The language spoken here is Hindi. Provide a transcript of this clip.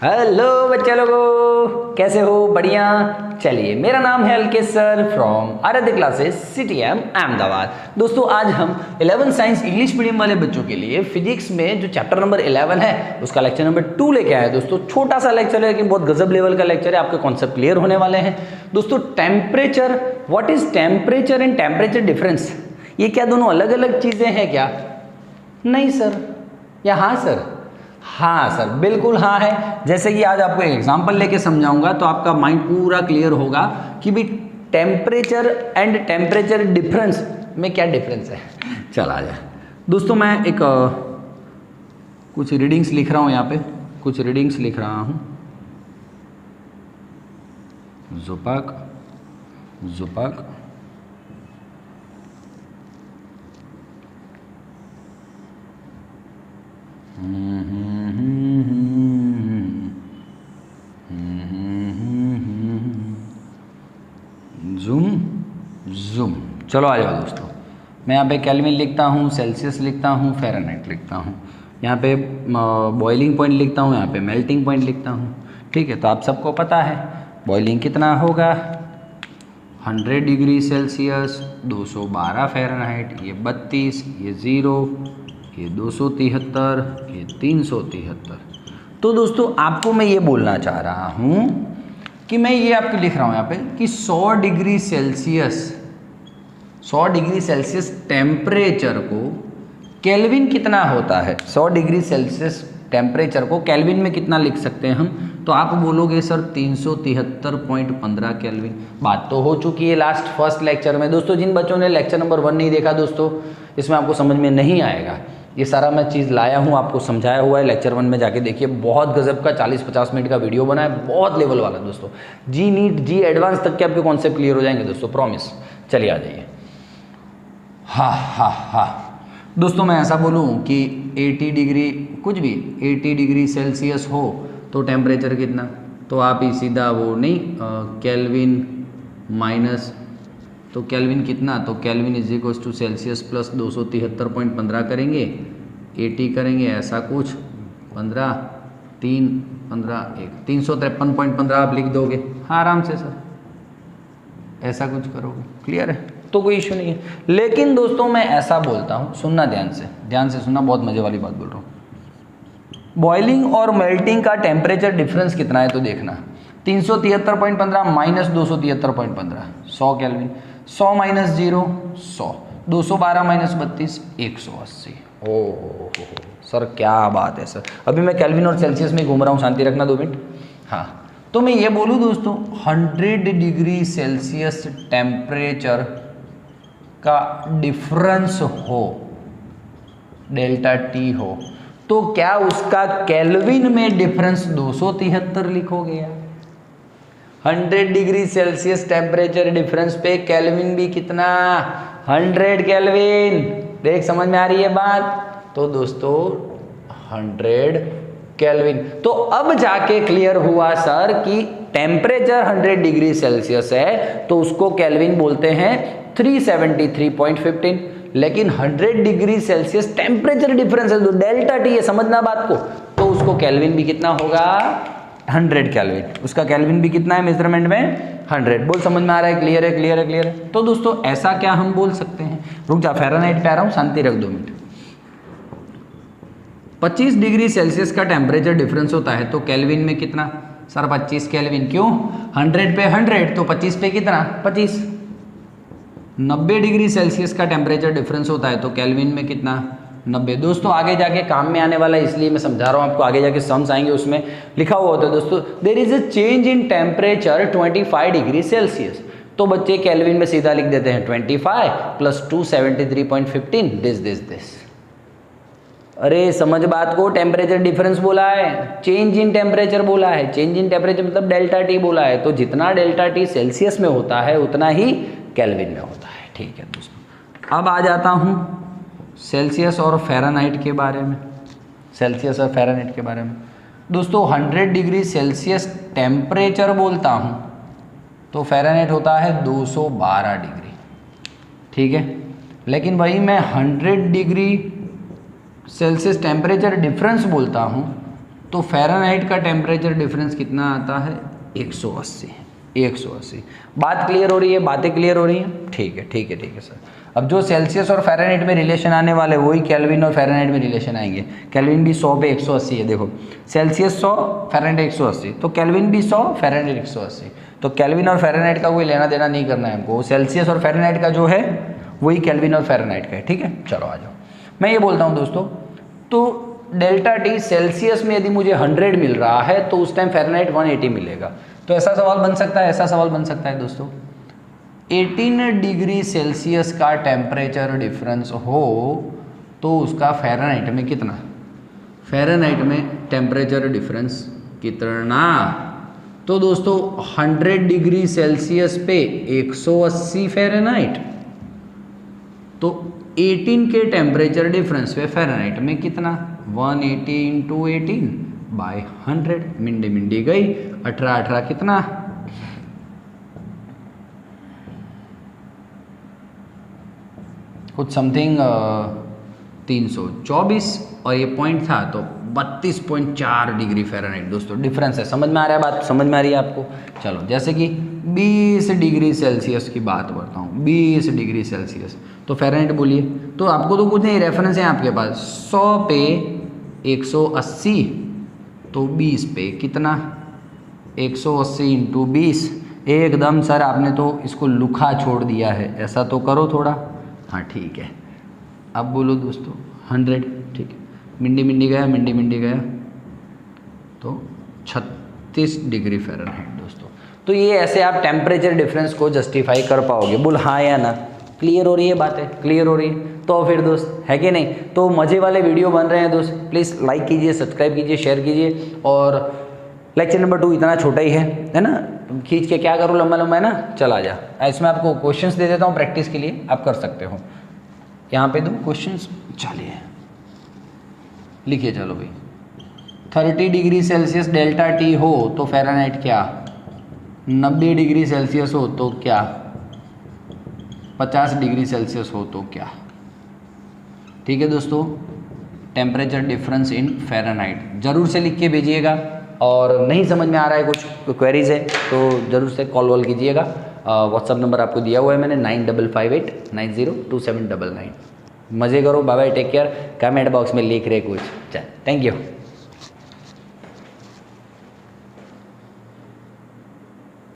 हेलो बच्चे लोगों, कैसे हो? बढ़िया। चलिए, मेरा नाम है अलकेश सर फ्रॉम आराध्य क्लासेस CTM अहमदाबाद। दोस्तों, आज हम 11 साइंस इंग्लिश मीडियम वाले बच्चों के लिए फिजिक्स में जो चैप्टर नंबर 11 है उसका लेक्चर नंबर 2 लेके आए। दोस्तों, छोटा सा लेक्चर है लेकिन बहुत गजब लेवल का लेक्चर है, आपके कॉन्सेप्ट क्लियर होने वाले हैं। दोस्तों, temperature, what is temperature and temperature difference, ये क्या दोनों अलग अलग चीजें हैं क्या? नहीं सर, या हाँ सर? हाँ सर, बिल्कुल हाँ है। जैसे कि आज आपको एक एग्जांपल लेके समझाऊंगा तो आपका माइंड पूरा क्लियर होगा कि भी टेम्परेचर एंड टेम्परेचर डिफरेंस में क्या डिफरेंस है। चल आ जाए दोस्तों, मैं एक कुछ रीडिंग्स लिख रहा हूँ, यहाँ पे कुछ रीडिंग्स लिख रहा हूँ। जुपक जुपक जूम जूम। चलो आ जाओ दोस्तों, मैं यहाँ पे केल्विन लिखता हूँ, सेल्सियस लिखता हूँ, फ़ारेनहाइट लिखता हूँ, यहाँ पे बॉइलिंग पॉइंट लिखता हूँ, यहाँ पे मेल्टिंग पॉइंट लिखता हूँ। ठीक है, तो आप सबको पता है बॉइलिंग कितना होगा, 100 डिग्री सेल्सियस, 212 फ़ारेनहाइट, ये 32, ये 0, ये 273, ये 373। तो दोस्तों, आपको मैं ये बोलना चाह रहा हूँ कि मैं ये आपको लिख रहा हूँ यहाँ पे कि 100 डिग्री सेल्सियस टेम्परेचर को केल्विन कितना होता है, 100 डिग्री सेल्सियस टेम्परेचर को केल्विन में कितना लिख सकते हैं हम? तो आप बोलोगे सर 373.15 केल्विन। बात तो हो चुकी है लास्ट फर्स्ट लेक्चर में। दोस्तों, जिन बच्चों ने लेक्चर नंबर 1 नहीं देखा दोस्तों, इसमें आपको समझ में नहीं आएगा। ये सारा मैं चीज़ लाया हूँ, आपको समझाया हुआ है। लेक्चर 1 में जाके देखिए, बहुत गजब का 40-50 मिनट का वीडियो बना है, बहुत लेवल वाला दोस्तों। जी नीट, जी एडवांस तक के आपके कॉन्सेप्ट क्लियर हो जाएंगे दोस्तों, प्रॉमिस। चलिए आ जाइए। हाँ दोस्तों, मैं ऐसा बोलूँ कि 80 डिग्री कुछ भी 80 डिग्री सेल्सियस हो तो टेम्परेचर कितना, तो आप ही सीधा वो नहीं केल्विन माइनस, तो केल्विन कितना, तो kelvin is equal to celsius plus 273.15 करेंगे, 80 करेंगे, ऐसा कुछ 15 3 15 1 353.15 आप लिख दोगे आराम से सर, ऐसा कुछ करोगे। क्लियर है? तो कोई इशू नहीं है। लेकिन दोस्तों, मैं ऐसा बोलता हूँ, सुनना ध्यान से सुनना, बहुत मजे वाली बात बोल रहा हूँ। बॉइलिंग और मेल्टिंग का टेम्परेचर डिफरेंस कितना है तो देखना, 373.15 minus 273.15, 100 kelvin, 100 minus 0 100, 212 minus 32 180। Oh sir, क्या बात है सर। अभी मैं केल्विन और सेल्सियस में घूम रहा हूँ, शांति रखना 2 मिनट। हाँ, तो मैं ये बोलूँ दोस्तों, 100 डिग्री सेल्सियस टेम्परेचर का डिफरेंस हो, डेल्टा टी हो, तो क्या उसका केल्विन में डिफरेंस 273 लिखोगे यार? 100 डिग्री सेल्सियस टेम्परेचर डिफरेंस पे केल्विन भी कितना, 100 केल्विन। देख, समझ में आ रही है बात? तो दोस्तों 100 केल्विन। तो अब जाके क्लियर हुआ सर कि टेम्परेचर 100 डिग्री सेल्सियस है तो उसको केल्विन बोलते हैं 373.15, लेकिन 100 डिग्री सेल्सियस टेम्परेचर डिफरेंस है तो डेल्टा टी है, समझना बात को, तो उसको केल्विन भी कितना होगा, 100 केल्विन। उसका केल्विन भी कितना है मेजरमेंट में, 100। बोल, समझ में आ रहा है? क्लियर है, क्लियर है, क्लियर है। तो दोस्तों, ऐसा क्या हम बोल सकते हैं, रुक जा, फ़ारेनहाइट पे आ रहा हूँ, शांति रख 2 मिनट। 25 डिग्री सेल्सियस का टेम्परेचर डिफरेंस होता है तो केल्विन में कितना सर, 25 केल्विन। क्यों? 100 पे 100 तो 25 पे कितना, 25। 90 डिग्री सेल्सियस का टेम्परेचर डिफरेंस होता है तो केल्विन में कितना, 90। दोस्तों, आगे जाके काम में आने वाला है, इसलिए मैं समझा रहा हूँ आपको, आगे जाके सम्स आएंगे, उसमें लिखा हुआ होता है दोस्तों, there is a change in temperature 25 degree celsius. तो बच्चे केल्विन में सीधा लिख देते हैं 25 प्लस 273.15 दिस। अरे समझ बात को, टेम्परेचर डिफरेंस बोला है, चेंज इन टेम्परेचर बोला है, चेंज इन टेम्परेचर मतलब डेल्टा टी बोला है, तो जितना डेल्टा टी सेल्सियस में होता है उतना ही केल्विन में होता है। ठीक है दोस्तों, अब आ जाता हूँ सेल्सियस और फ़ारेनहाइट के बारे में। सेल्सियस और फ़ारेनहाइट के बारे में दोस्तों, 100 डिग्री सेल्सियस टेम्परेचर बोलता हूँ तो फ़ारेनहाइट होता है 212 डिग्री। ठीक है, लेकिन वही मैं 100 डिग्री सेल्सियस टेम्परेचर डिफरेंस बोलता हूँ तो फ़ारेनहाइट का टेम्परेचर डिफरेंस कितना आता है 180। 180 बात क्लियर हो रही है, बातें क्लियर हो रही हैं? ठीक है ठीक है ठीक है सर। अब जो सेल्सियस और फ़ारेनहाइट में रिलेशन आने वाले वही केल्विन और फ़ारेनहाइट में रिलेशन आएंगे। केल्विन भी 100 पे 180 है, देखो सेल्सियस 100 फ़ारेनहाइट 180, तो केल्विन भी 100 फ़ारेनहाइट 180। तो केल्विन और फ़ारेनहाइट का कोई लेना देना नहीं करना है हमको, सेल्सियस और फ़ारेनहाइट का जो है वही केल्विन और फ़ारेनहाइट का है। ठीक है, चलो आ जाओ। मैं ये बोलता हूँ दोस्तों, तो डेल्टा टी सेल्सियस में यदि मुझे 100 मिल रहा है तो उस टाइम फ़ारेनहाइट 180 मिलेगा। तो ऐसा सवाल बन सकता है, ऐसा सवाल बन सकता है दोस्तों, 18 डिग्री सेल्सियस का टेम्परेचर डिफरेंस हो तो उसका फ़ारेनहाइट में कितना, फ़ारेनहाइट में टेम्परेचर डिफरेंस कितना। तो दोस्तों 100 डिग्री सेल्सियस पे 180 फ़ारेनहाइट, तो 18 के टेम्परेचर डिफरेंस पे फ़ारेनहाइट में कितना, 180 इंटू 18 बाय 100, मिंडी मिंडी गई, 18 18 कितना, कुछ समथिंग 324, और ये पॉइंट था तो 32.4 डिग्री फ़ारेनहाइट दोस्तों डिफरेंस है। समझ में आ रहा है बात, समझ में आ रही है आपको? चलो जैसे कि 20 डिग्री सेल्सियस की बात करता हूँ, 20 डिग्री सेल्सियस तो फ़ारेनहाइट बोलिए, तो आपको तो कुछ नहीं, रेफरेंस है आपके पास, 100 पे 180 तो 20 पे कितना, 180 इंटू 20, एकदम सर आपने तो इसको लुखा छोड़ दिया है, ऐसा तो करो थोड़ा। हाँ ठीक है, अब बोलो दोस्तों 100, ठीक है, मिंडी मिंडी गया, मिंडी मिंडी गया, तो 36 डिग्री फ़ारेनहाइट दोस्तों। तो ये ऐसे आप टेम्परेचर डिफरेंस को जस्टिफाई कर पाओगे, बोल हाँ या ना? क्लियर हो रही है बातें, क्लियर हो रही है? तो फिर दोस्त है कि नहीं, तो मज़े वाले वीडियो बन रहे हैं दोस्त, प्लीज़ लाइक कीजिए, सब्सक्राइब कीजिए, शेयर कीजिए। और लेक्चर नंबर 2 इतना छोटा ही है ना, खींच के क्या करूँ, लंबा लंबा है ना, चला जा। इसमें आपको क्वेश्चंस दे देता हूँ प्रैक्टिस के लिए, आप कर सकते हो। यहाँ पे दो क्वेश्चंस, चलिए लिखिए, चलो भाई। 30 डिग्री सेल्सियस डेल्टा टी हो तो फ़ारेनहाइट क्या, 90 डिग्री सेल्सियस हो तो क्या, 50 डिग्री सेल्सियस हो तो क्या। ठीक है दोस्तों, टेम्परेचर डिफरेंस इन फ़ारेनहाइट जरूर से लिख के भेजिएगा, और नहीं समझ में आ रहा है कुछ क्वेरीज है तो ज़रूर से कॉल वॉल कीजिएगा। व्हाट्सअप नंबर आपको दिया हुआ है मैंने, 9558902799। मज़े करो, bye bye, take care. Comment box में लिख रहे कुछ, चल थैंक यू।